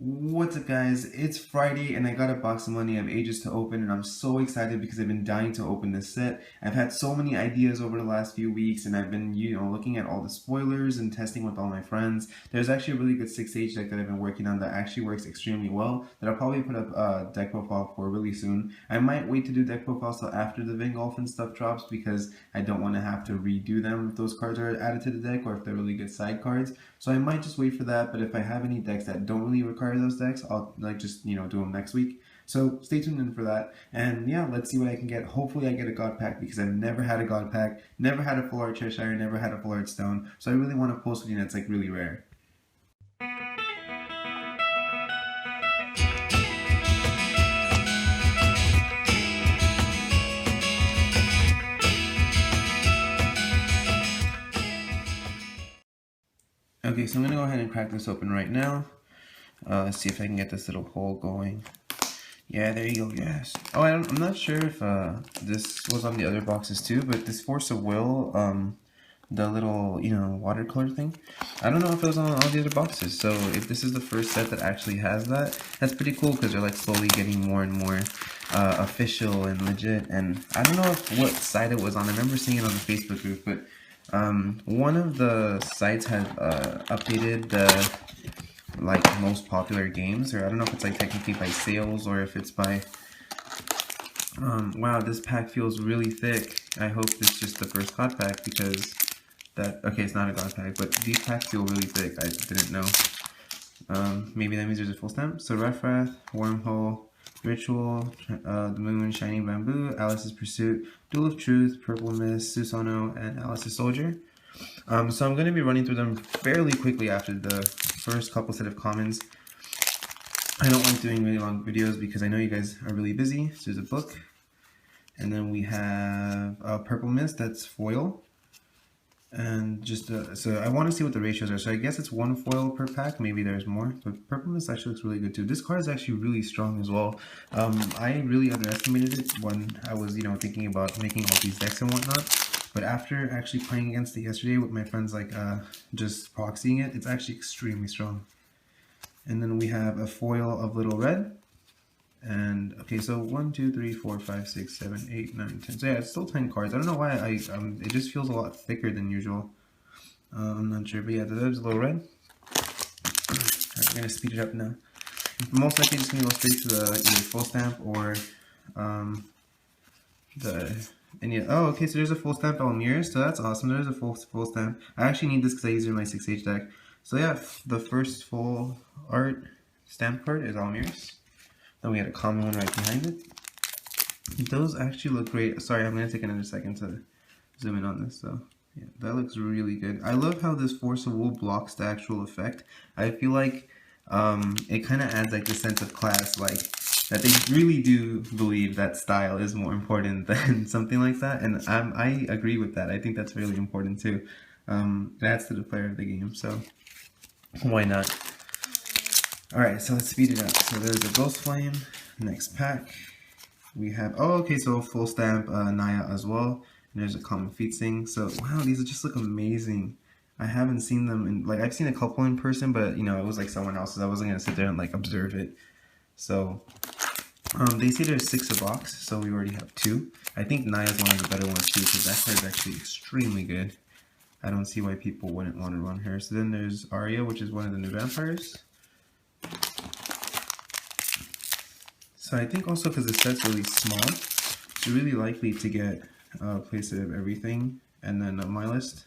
What's up, guys? It's Friday and I got a box of money I have ages to open, and I'm so excited because I've been dying to open this set. I've had so many ideas over the last few weeks, and I've been, looking at all the spoilers and testing with all my friends. There's actually a really good 6H deck that I've been working on that actually works extremely well, that I'll probably put up a deck profile for really soon. I might wait to do deck profiles till after the Van Golf and stuff drops because I don't want to have to redo them if those cards are added to the deck or if they're really good side cards. So I might just wait for that, but if I have any decks that don't really require those decks, I'll just do them next week. So stay tuned in for that, and yeah, let's see what I can get. Hopefully I get a God Pack because I've never had a God Pack, never had a full art Cheshire, never had a full art Stone, so I really want to pull something that's like really rare. Okay, so I'm gonna go ahead and crack this open right now. Let's see if I can get this little hole going. Yeah, there you go, yes. Oh, I'm not sure if this was on the other boxes too, but this Force of Will, the little, watercolor thing, I don't know if it was on all the other boxes. So if this is the first set that actually has that, that's pretty cool because they're like slowly getting more and more official and legit. And I don't know what site it was on. I remember seeing it on the Facebook group, but one of the sites had updated the most popular games, or I don't know if it's like technically by sales or if it's by wow, this pack feels really thick. I hope this is just the first God pack because okay, it's not a God pack, but these packs feel really thick. I didn't know. Maybe that means there's a full stamp. So Refrath, Wormhole, Ritual, the Moon, Shining Bamboo, Alice's Pursuit, Duel of Truth, Purple Mist, Susanoo, and Alice's Soldier. So I'm going to be running through them fairly quickly after the first couple set of comments. I don't like doing really long videos because I know you guys are really busy. So there's a book. And then we have Purple Mist, that's foil. And just, so I want to see what the ratios are. So I guess it's one foil per pack. Maybe there's more. But Purple Mist actually looks really good too. This card is actually really strong as well. I really underestimated it when I was, thinking about making all these decks and whatnot. But after actually playing against it yesterday with my friends, just proxying it, it's actually extremely strong. And then we have a foil of Little Red. And, okay, so 1, 2, 3, 4, 5, 6, 7, 8, 9, 10. So yeah, it's still 10 cards. I don't know why it just feels a lot thicker than usual. I'm not sure, but yeah, there's Little Red. Alright, we're going to speed it up now. Most likely just going to go straight to the either full stamp or oh, okay, so there's a full stamp Almir's, so that's awesome. There's a full stamp. I actually need this because I use it in my 6H deck. So yeah, the first full art stamp card is Almir's. Then we had a common one right behind it. Those actually look great. Sorry, I'm going to take another second to zoom in on this. So yeah, that looks really good. I love how this Force of Will blocks the actual effect. I feel like it kind of adds like the sense of class, that they really do believe that style is more important than something like that, and I agree with that. I think that's really important too. It adds to the player of the game, so why not? Alright, so let's speed it up. So there's a Ghost Flame, next pack. We have, oh okay, so full stamp Naya as well, and there's a common feat sing. So wow, these just look amazing. I haven't seen them in, I've seen a couple in person, but it was like someone else's. I wasn't gonna sit there and observe it. So they say there's 6 a box, so we already have 2. I think Naya's one of the better ones too, because that card is actually extremely good. I don't see why people wouldn't want to run her. So then there's Arya, which is one of the new vampires. So I think also because the set's really small, it's really likely to get a playset of everything, and then my list,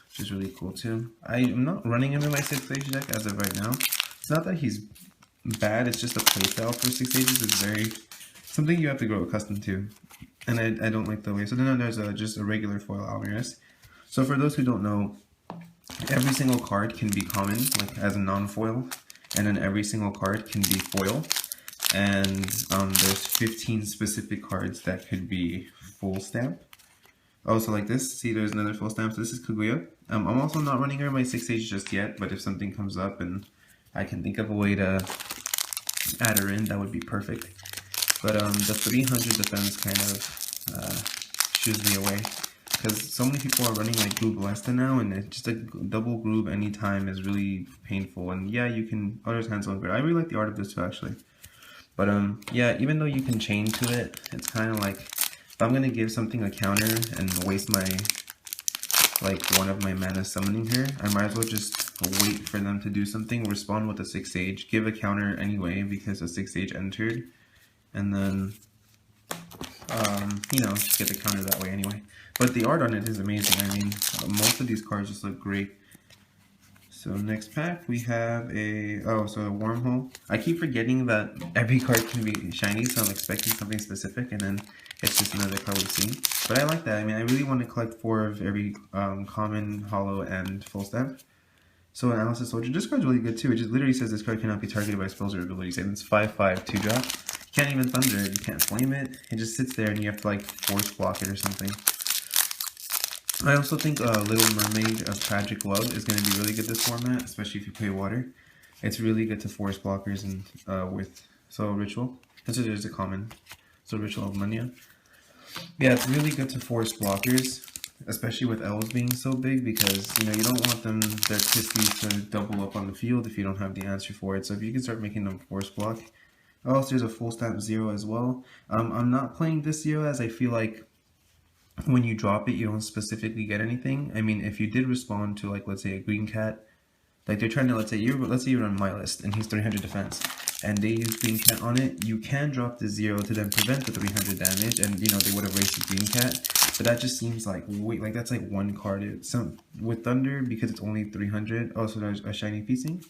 which is really cool too. I'm not running him in my 6H deck as of right now. It's not that he's bad, it's just a playstyle for 6Hs is very something you have to grow accustomed to, and I don't like the way. So then there's just a regular foil Almirez. So for those who don't know, every single card can be common as a non-foil, and then every single card can be foil, and there's 15 specific cards that could be full stamp. Also like this, see there's another full stamp. So this is Kaguya. I'm also not running her in my 6H just yet, but if something comes up and I can think of a way to add her in, that would be perfect. But the 300 defense kind of shoos me away. because so many people are running like Group Ballesta now, and it's just a double group anytime is really painful. And yeah, you can other hands on grid. I really like the art of this too, actually. But yeah, even though you can chain to it, it's kind of like if I'm gonna give something a counter and waste my like one of my mana summoning here, I might as well just wait for them to do something, respond with a 6 Age, give a counter anyway because a 6 Age entered, and then you know, just get the counter that way anyway. But the art on it is amazing. I mean, most of these cards just look great. So next pack we have a wormhole. I keep forgetting that every card can be shiny, so I'm expecting something specific, and then it's just another card we've seen. But I like that. I mean, I really want to collect 4 of every common, hollow, and full stamp. So Analysis Soldier, this card's really good too. It just literally says this card cannot be targeted by spells or abilities, and it's 5/5 2-drop. You can't even thunder it, you can't flame it. It just sits there and you have to like force block it or something. I also think Little Mermaid of Tragic Love is going to be really good this format, especially if you play water. It's really good to force blockers and Ritual. This is a common. So Ritual of Millennia. Yeah, it's really good to force blockers, especially with elves being so big, because you know you don't want their Christies to double up on the field if you don't have the answer for it. So if you can start making them force block. Also, there's a full stamp 0 as well. I'm not playing this 0 as I feel like when you drop it, you don't specifically get anything. I mean, if you did respond to, like, let's say a green cat, like they're trying to, let's say you're on my list and he's 300 defense, and they use green cat on it, you can drop the 0 to then prevent the 300 damage, and you know they would have raised the green cat. But that just seems like like that's like one card. With Thunder, because it's only 300. Oh, so there's a shiny feasting.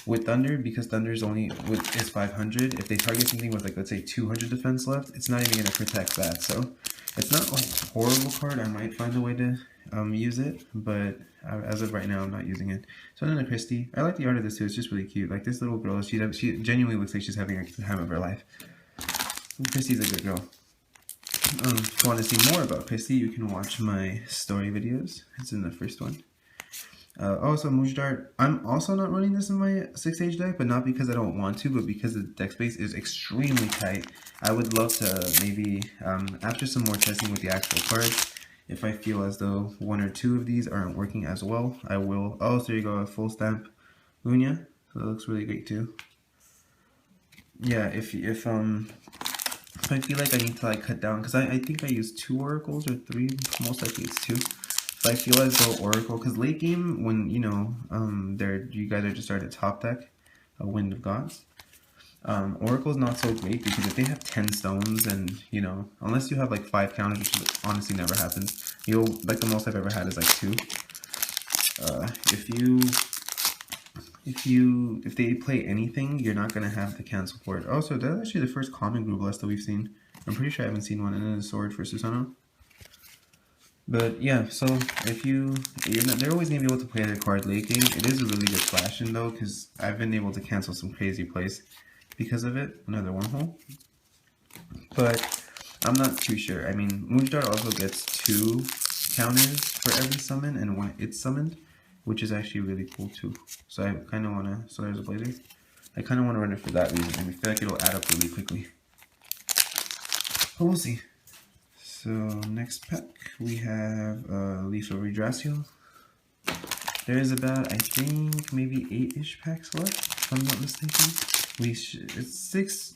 With Thunder, because Thunder is only is 500. If they target something with like let's say 200 defense left, it's not even gonna protect that. So it's not a horrible card. I might find a way to use it, but as of right now, I'm not using it. So then a Christie. I like the art of this too. It's just really cute. Like this little girl, she genuinely looks like she's having a time of her life. And Christie's a good girl. If you want to see more about Christie, you can watch my story videos. It's in the first one. Also, Mujdart. I'm also not running this in my 6-age deck, but not because I don't want to, but because the deck space is extremely tight. I would love to maybe, after some more testing with the actual cards, if I feel as though 1 or 2 of these aren't working as well, I will. Oh, so there you go, a full stamp Lunia. So that looks really great too. Yeah, if I feel like I need to like cut down, because I think I used 2 oracles or 3, most likely it's 2. So I feel as though Oracle, because late game when you know you guys are just starting to top deck a Wind of Gods. Oracle's not so great because if they have 10 stones and you know unless you have like 5 counters, which honestly never happens, you'll like the most I've ever had is like 2. If they play anything, you're not gonna have the cancel for it. Also, that's actually the first common group list that we've seen. I'm pretty sure I haven't seen one, and then a sword for Susano. But yeah, so if they're always gonna be able to play their card late game. It is a really good flash in though, because I've been able to cancel some crazy plays because of it. Another wormhole. But I'm not too sure. I mean, Moonstart also gets 2 counters for every summon, and when it's summoned, which is actually really cool too. So I kind of want to, so there's a Blazer. I kind of want to run it for that reason, and I feel like it'll add up really quickly. But we'll see. So next pack, we have Leaf of Redrasio. There is about, I think, maybe 8-ish packs left, if I'm not mistaken. It's 6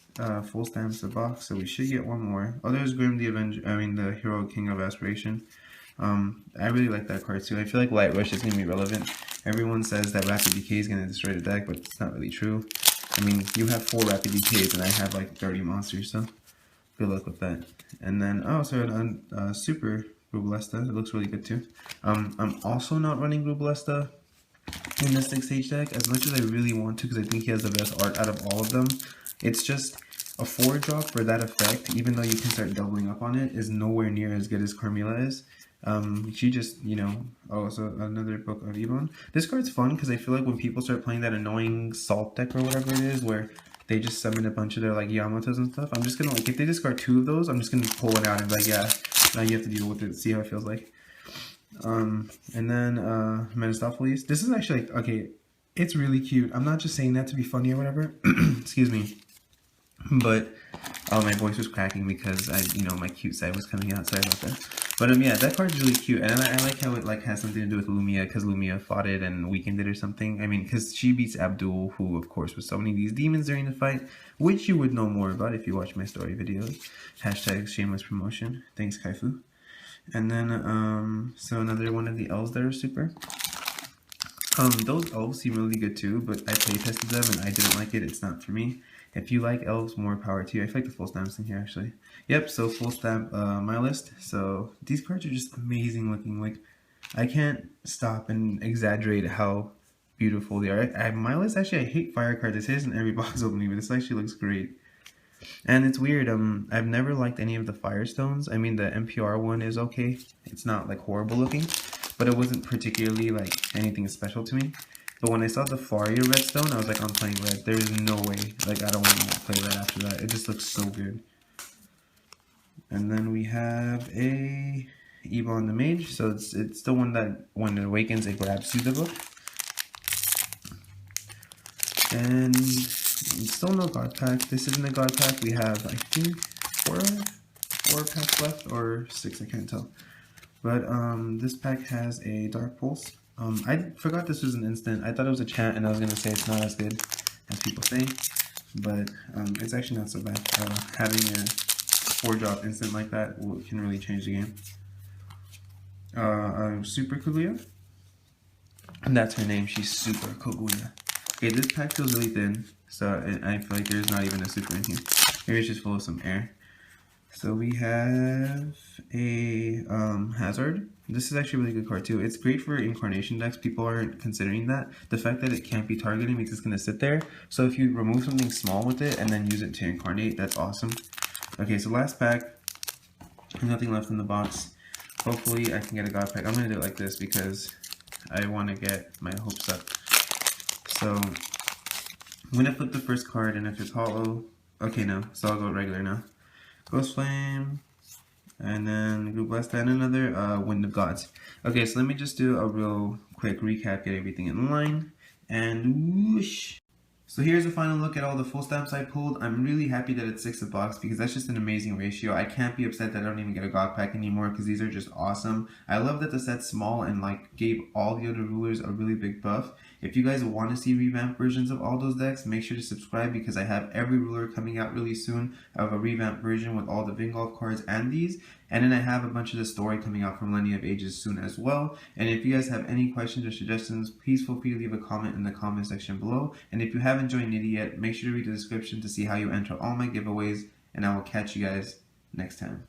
full stamps a box, so we should get 1 more. Oh, there's Grim the Avenger, the Hero King of Aspiration. I really like that card too. I feel like Light Rush is going to be relevant. Everyone says that Rapid Decay is going to destroy the deck, but it's not really true. I mean, you have 4 Rapid Decays and I have like 30 monsters, so good luck with that. And then, oh, so Super Grubalesta. It looks really good too. I'm also not running Grubalesta in the 6-age deck as much as I really want to, because I think he has the best art out of all of them. It's just a 4-drop for that effect, even though you can start doubling up on it, is nowhere near as good as Carmilla is. She just, you know, oh, so another Book of Ebon. This card's fun because I feel like when people start playing that annoying Salt deck or whatever it is, where they just summon a bunch of their like Yamatos and stuff, I'm just gonna like, if they discard 2 of those, I'm just gonna pull it out and be like, yeah, now you have to deal with it, see how it feels like. And then Mephistopheles. This is actually like, okay, it's really cute. I'm not just saying that to be funny or whatever. Excuse me. But my voice was cracking because my cute side was coming out. Sorry about that. But yeah, that card is really cute, and I like how it has something to do with Lumia, because Lumia fought it and weakened it or something. I mean, because she beats Abdul, who of course was summoning these demons during the fight, which you would know more about if you watch my story videos. Hashtag shameless promotion. Thanks, Kaifu. And then so another one of the elves that are super. Those elves seem really good too, but I play tested them and I didn't like it. It's not for me. If you like elves, more power to you. I feel like the full stamps in here actually. Yep, so full stamp my list. So these cards are just amazing looking. Like, I can't stop and exaggerate how beautiful they are. My list actually, I hate fire cards. It says in every box opening, but this actually looks great. And it's weird, I've never liked any of the Firestones. I mean, the NPR one is okay. It's not like horrible looking, but it wasn't particularly like anything special to me. But when I saw the Faria Redstone, I was like, I'm playing red. There's no way. Like, I don't want to play red after that. It just looks so good. And then we have a Ebon the Mage. So it's the one that when it awakens, it grabs you the book. And still no God pack. This isn't a God pack. We have, I think, four packs left, or 6, I can't tell. But this pack has a Dark Pulse. I forgot this was an instant. I thought it was a chant, and I was gonna say it's not as good as people say, but it's actually not so bad. Having a 4-drop instant like that can really change the game. Super Kaguya, and that's her name. She's Super Kaguya. Okay, this pack feels really thin, so I feel like there's not even a super in here. Maybe it's just full of some air. So we have a Hazard. This is actually a really good card too. It's great for incarnation decks. People aren't considering that. The fact that it can't be targeting means it's going to sit there. So if you remove something small with it and then use it to incarnate, that's awesome. Okay, so last pack. Nothing left in the box. Hopefully I can get a God pack. I'm going to do it like this because I want to get my hopes up. So I'm going to flip the first card, and if it's hollow... Okay, no. So I'll go regular now. Ghost Flame, and then Group Blast, and another Wind of Gods. Okay, so let me just do a real quick recap, get everything in line, and whoosh! So here's a final look at all the full stamps I pulled. I'm really happy that it's 6 a box because that's just an amazing ratio. I can't be upset that I don't even get a God pack anymore because these are just awesome. I love that the set's small and like gave all the other rulers a really big buff. If you guys want to see revamped versions of all those decks, make sure to subscribe because I have every ruler coming out really soon. I have a revamped version with all the Vingolf cards and these. And then I have a bunch of the story coming out from Millennia of Ages soon as well. And if you guys have any questions or suggestions, please feel free to leave a comment in the comment section below. And if you haven't joined Nitty yet, make sure to read the description to see how you enter all my giveaways. And I will catch you guys next time.